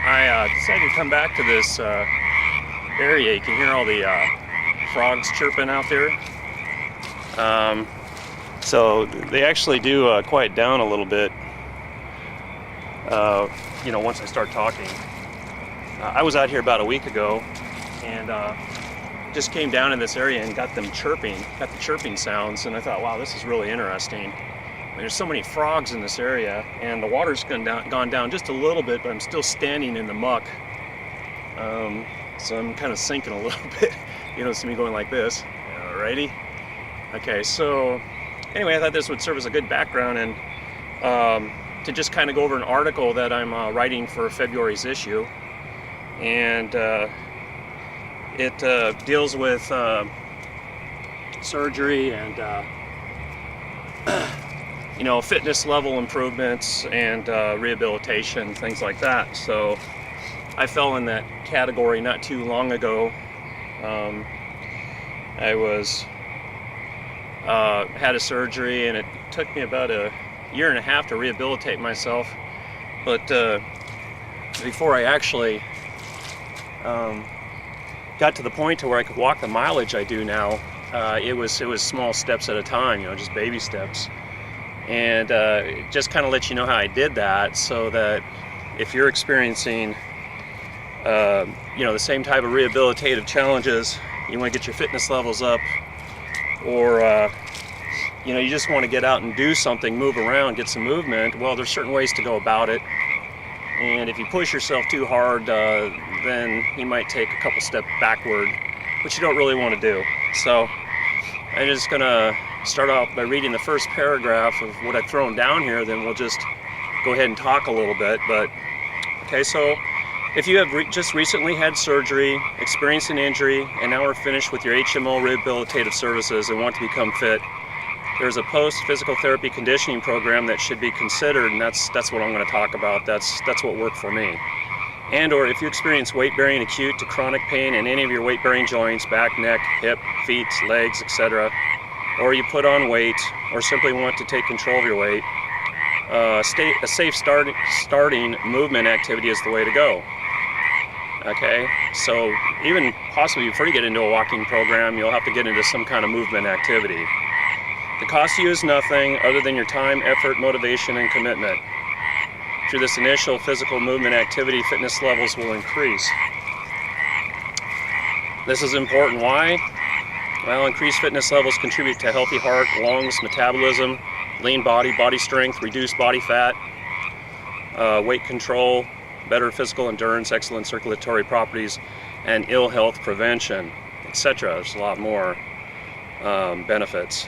I decided to come back to this area. You can hear all the frogs chirping out there. So they actually do quiet down a little bit, once I start talking. I was out here about a week ago and just came down in this area and got the chirping sounds, and I thought, wow, this is really interesting. There's so many frogs in this area, and the water's gone down just a little bit, but I'm still standing in the muck. So I'm kind of sinking a little bit. You don't see me going like this. Alrighty. Okay, so anyway, I thought this would serve as a good background and to just kind of go over an article that I'm writing for February's issue. And it deals with surgery and fitness level improvements and rehabilitation, things like that. So I fell in that category not too long ago. I had a surgery, and it took me about a year and a half to rehabilitate myself. But before I actually got to the point to where I could walk the mileage I do now, it was small steps at a time, just baby steps. And just kind of let you know how I did that, so that if you're experiencing the same type of rehabilitative challenges, you want to get your fitness levels up, or you just want to get out and do something, move around, get some movement, well, there's certain ways to go about it. And if you push yourself too hard, then you might take a couple steps backward, which you don't really want to do. So I'm just gonna start off by reading the first paragraph of what I've thrown down here, then we'll just go ahead and talk a little bit. But okay, so if you have just recently had surgery, experienced an injury, and now are finished with your HMO rehabilitative services and want to become fit, there's a post-physical therapy conditioning program that should be considered, and that's what I'm going to talk about. That's what worked for me. And or if you experience weight-bearing acute to chronic pain in any of your weight-bearing joints, back, neck, hip, feet, legs, etc., or you put on weight, or simply want to take control of your weight, a safe starting movement activity is the way to go. Okay, so even possibly before you get into a walking program, you'll have to get into some kind of movement activity. The cost to you is nothing other than your time, effort, motivation, and commitment. Through this initial physical movement activity, fitness levels will increase. This is important. Why? Well, increased fitness levels contribute to healthy heart, lungs, metabolism, lean body, body strength, reduced body fat, weight control, better physical endurance, excellent circulatory properties, and ill health prevention, etc. There's a lot more benefits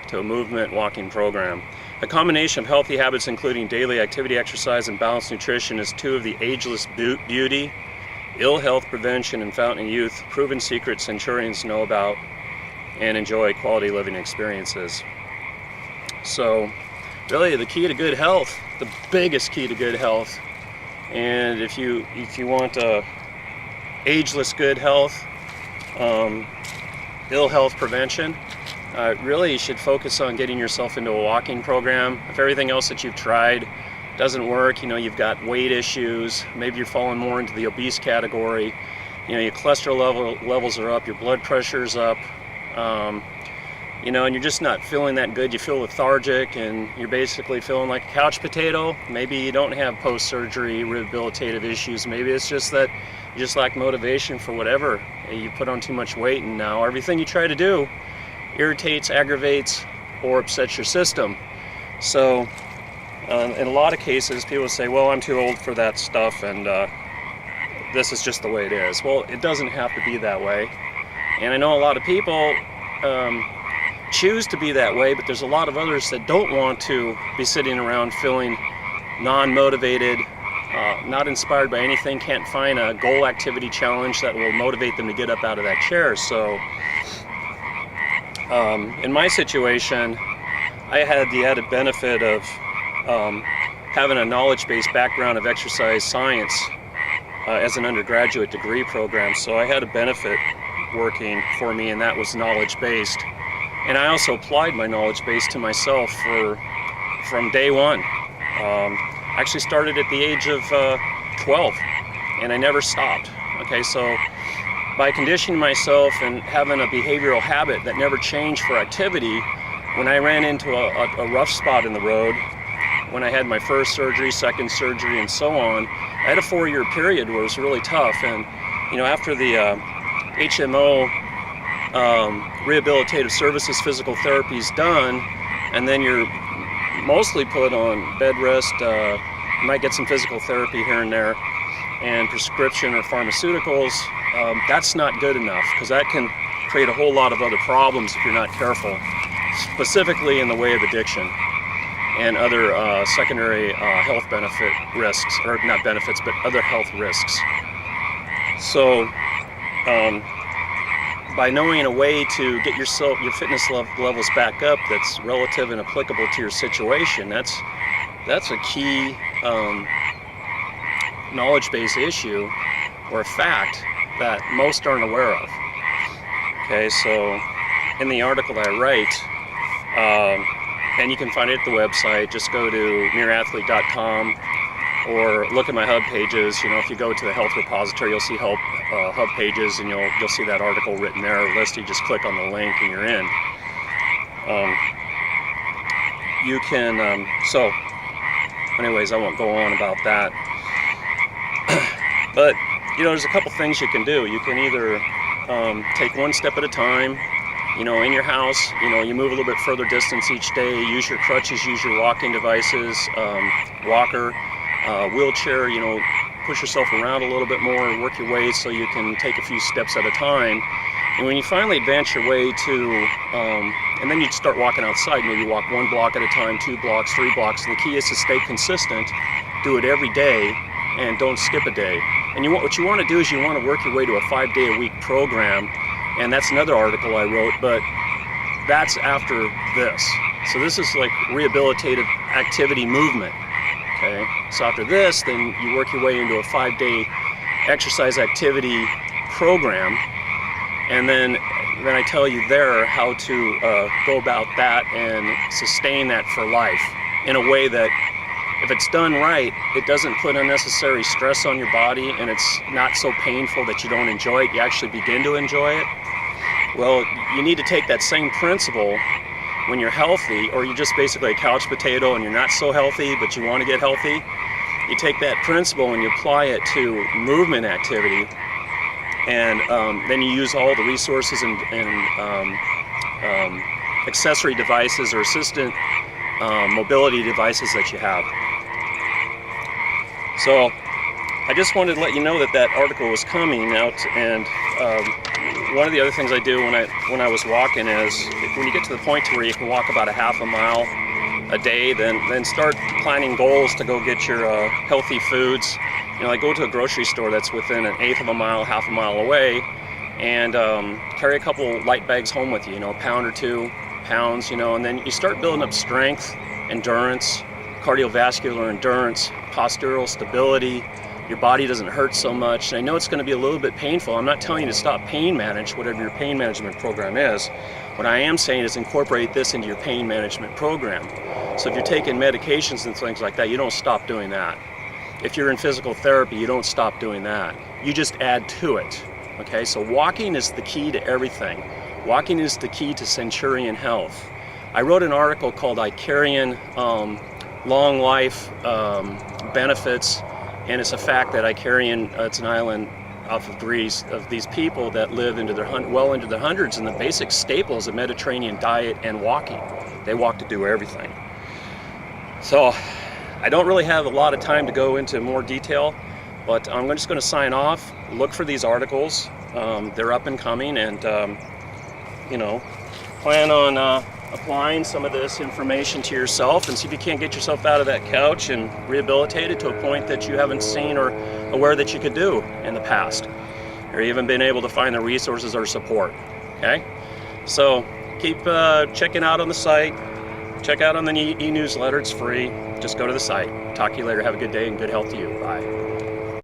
to a movement walking program. A combination of healthy habits, including daily activity, exercise, and balanced nutrition, is two of the ageless beauty, ill health prevention, and fountain of youth, proven secrets Centurions know about and enjoy quality living experiences. So really the key to good health, the biggest key to good health, and if you want ageless good health, ill health prevention, really you should focus on getting yourself into a walking program. If everything else that you've tried doesn't work, you've got weight issues, maybe you're falling more into the obese category, your cholesterol levels are up, your blood pressure's up, and you're just not feeling that good, you feel lethargic, and you're basically feeling like a couch potato. Maybe you don't have post-surgery rehabilitative issues, maybe it's just that you just lack motivation for whatever. You put on too much weight, and now everything you try to do irritates, aggravates, or upsets your system. So in a lot of cases, people say, well, I'm too old for that stuff, and this is just the way it is. Well, it doesn't have to be that way. And I know a lot of people choose to be that way, but there's a lot of others that don't want to be sitting around feeling non-motivated, not inspired by anything, can't find a goal activity challenge that will motivate them to get up out of that chair. So in my situation, I had the added benefit of having a knowledge-based background of exercise science as an undergraduate degree program. So I had a benefit working for me, and that was knowledge-based. And I also applied my knowledge base to myself from day one. Actually started at the age of 12. and I never stopped. Okay, so by conditioning myself and having a behavioral habit that never changed for activity, when I ran into a rough spot in the road, when I had my first surgery, second surgery, and so on, I had a 4-year period where it was really tough. And after the HMO rehabilitative services physical therapy is done, and then you're mostly put on bed rest, you might get some physical therapy here and there, and prescription or pharmaceuticals. That's not good enough, because that can create a whole lot of other problems if you're not careful, specifically in the way of addiction and other secondary health benefit risks, or not benefits, but other health risks. So by knowing a way to get your fitness levels back up that's relative and applicable to your situation, that's a key knowledge-based issue or a fact that most aren't aware of. Okay, so in the article that I write, and you can find it at the website, just go to mirrorathlete.com or look at my hub pages. If you go to the health repository, you'll see hub pages, and you'll see that article written there, list. You just click on the link and you're in. You can, so anyways, I won't go on about that. But, there's a couple things you can do. You can either take one step at a time. In your house, you move a little bit further distance each day, use your crutches, use your walking devices, walker, wheelchair, push yourself around a little bit more, work your way so you can take a few steps at a time. And when you finally advance your way to, and then you start walking outside, maybe walk 1 block at a time, 2 blocks, 3 blocks, and the key is to stay consistent, do it every day, and don't skip a day. And what you want to do is you want to work your way to a 5-day-a-week program. And that's another article I wrote, but that's after this. So this is like rehabilitative activity movement, okay? So after this, then you work your way into a 5-day exercise activity program, and then I tell you there how to go about that and sustain that for life in a way that, if it's done right, it doesn't put unnecessary stress on your body, and it's not so painful that you don't enjoy it. You actually begin to enjoy it. Well, you need to take that same principle when you're healthy, or you're just basically a couch potato and you're not so healthy, but you want to get healthy. You take that principle and you apply it to movement activity, and then you use all the resources and accessory devices or assistant mobility devices that you have. So I just wanted to let you know that article was coming out, and one of the other things I do when I was walking is, when you get to the point to where you can walk about a half a mile a day, then start planning goals to go get your healthy foods. Like go to a grocery store that's within 1/8 of a mile, half a mile away, and carry a couple light bags home with you, a pound or 2 pounds, and then you start building up strength, endurance, cardiovascular endurance, postural stability. Your body doesn't hurt so much. And I know it's going to be a little bit painful. I'm not telling you to stop pain manage, whatever your pain management program is. What I am saying is incorporate this into your pain management program. So if you're taking medications and things like that, you don't stop doing that. If you're in physical therapy, you don't stop doing that. You just add to it. Okay, so walking is the key to everything. Walking is the key to Centurion Health. I wrote an article called Icarian Long Life Benefits. And it's a fact that Icarian, it's an island off of Greece, of these people that live well into their hundreds, and the basic staples of Mediterranean diet and walking. They walk to do everything. So I don't really have a lot of time to go into more detail, but I'm just going to sign off. Look for these articles. They're up and coming, and plan on applying some of this information to yourself, and see if you can't get yourself out of that couch and rehabilitate it to a point that you haven't seen or aware that you could do in the past, or even been able to find the resources or support. Okay, so keep checking out on the site. Check out on the e-newsletter. It's free. Just go to the site. Talk to you later. Have a good day and good health to you. Bye.